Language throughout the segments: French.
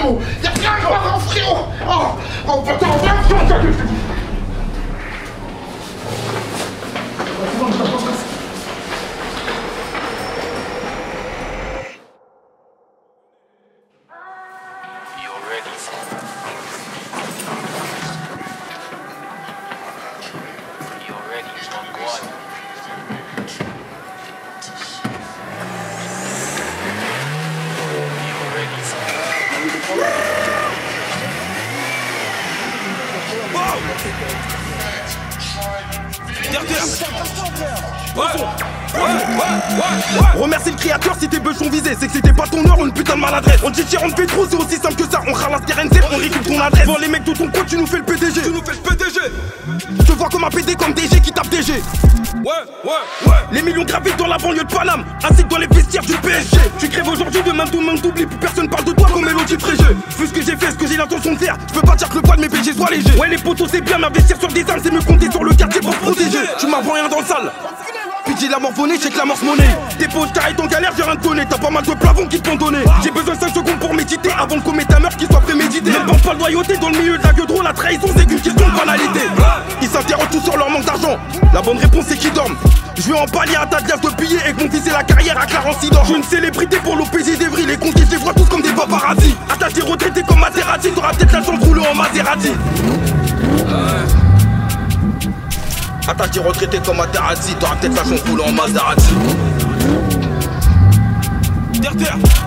frérot. Y'a rien à voir, frérot. Oh putain, viens. Remercie le créateur si tes bœufs sont visés. C'est que c'était pas ton heure ou une putain de maladresse. On te tire, on te fait trop, c'est aussi simple que ça. On ralasse des RNC, on récupère ton adresse. Bon les mecs de ton coin, tu nous fais le PDG. Je te vois comme un PD comme DG qui tape DG. Ouais. Les millions gravitent dans la banlieue de Paname, ainsi que dans les vestiaires du PSG. Tu crèves aujourd'hui, demain tout le monde t'oublie. Plus personne parle de toi comme Mélodie Frégé. Vu ce que j'ai fait, ce que j'ai l'intention de faire, je peux pas dire que le poids de mes PG soit léger. Ouais les potos c'est bien, m'investir sur des armes, c'est me compter sur le quartier pour protéger. Tu m'as rien dans le sale. Puis j'ai la morphonée, j'ai que la morse monnaie. Tes pauvres t'arrêtes en galère, j'ai rien de donné. T'as pas mal de plavons qui te font donner. J'ai besoin de 5 secondes pour méditer avant de commettre un meurtre qui soit prémédité. Ne pense pas de loyauté dans le milieu de la gueule drôle. La trahison c'est qu'une question de banalité. Ils s'interrogent tous sur leur manque d'argent. La bonne réponse c'est qu'ils dorment. Je vais en pallier à ta glace de billets et que mon fils ait la carrière à Clarence Sidor. Je suis une célébrité pour l'OPJ d'Evry. Les conquis je les vois tous comme des paparazzi. Attaché retraité comme Maserati, t'auras peut-être la chance de rouler en Maserati. Attaché retraité comme Maserati, t'auras peut-être la chance de rouler en Maserati.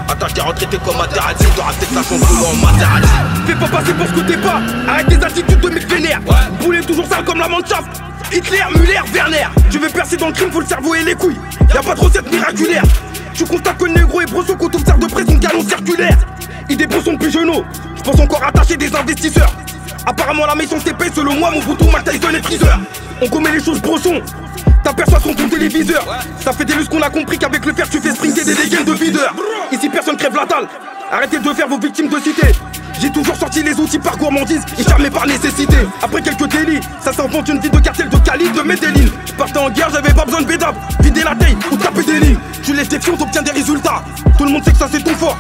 Attaché retraité comme Maserati, t'auras peut-être la chance de rouler en Maserati. Fais pas passer pour ce que t'es pas. Arrête tes attitudes de mec vénère. Boulet toujours sale comme la Mannschaft. Hitler, Müller, Werner. Tu veux percer dans le crime, faut le cerveau et les couilles. Y'a pas de recette miraculaire. Tu constates que le négro et brosso qu'on t'observe de près son canon circulaire. Il dépose son pigeonneau. J'pense encore attacher des investisseurs. Apparemment la méchance t'épée, selon moi mon bouton Mike Tyson est freezer. On commet les choses brosson. T'aperçois sur ton téléviseur. Ça fait des lustres qu'on a compris qu'avec le fer tu fais sprinter des dégaines de videur. Ici personne crève la dalle. Arrêtez de faire vos victimes de cité. J'ai toujours sorti les outils par gourmandise et jamais par nécessité. Après quelques délits, ça s'invente une vie de cartel de Cali, de Medellin. Je partais en guerre, j'avais pas besoin de bédab. Vider la taille ou taper des lignes. Tu laisses des fions, t'obtiens des résultats. Tout le monde sait que ça c'est ton fort.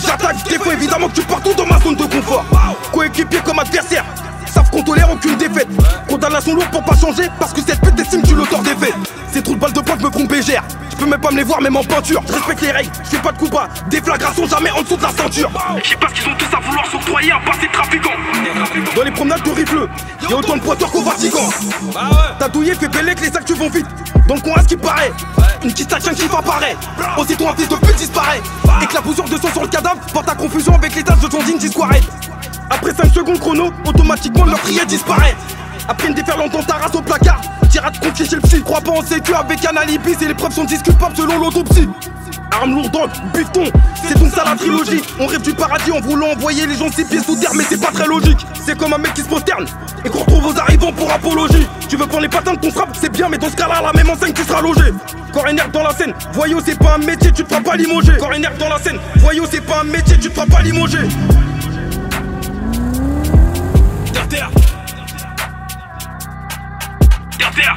J'attaque, des fois évidemment que tu pars tout dans ma zone de confort. Coéquipier comme adversaire, savent qu'on tolère aucune défaite. Condamnation lourde pour pas changer, parce que cette pute estime tu l'auteur des faits. Ces trous de balles de pointe me font bégère. Je peux même pas me les voir, même en peinture. Je respecte les règles, je fais pas de coups bas. Déflagration jamais en dessous de la ceinture. Je sais pas ce qu'ils ont tous à vouloir s'octroyer un passé de trafiquant. Dans les promenades de Rifleux, y'a autant de pointeurs qu'au Vatican. T'as douillé, fait bellec, les actes vont vite. Dans le coin, à ce qui paraît, une petite action qui apparaît. Aussitôt un fils de pute disparaît. Éclaboussure de sang sur le cadavre, porte à confusion avec les tasses de John Dean disquarette. Après 5 secondes chrono, automatiquement leur prière disparaît. Après une déferlante dans ta race au placard, tirade confiée chez le psy. Crois pas en sécu avec un alibi, et les preuves sont discutables selon l'autopsie. Arme lourde, drogue, bifton, c'est donc ça la trilogie. On rêve du paradis en voulant envoyer les gens 6 pieds sous terre, mais c'est pas très logique. C'est comme un mec qui se prosterne et qu'on retrouve aux arrivants pour apologie. Tu veux prendre les patins de ton frappe, c'est bien, mais dans ce cas-là, la même enseigne, tu seras logé. Corps énerve dans la scène, voyou, c'est pas un métier, tu te feras pas limoger. Corps énerve dans la scène, voyou, c'est pas un métier, tu te feras pas limoger. Terre. Terre.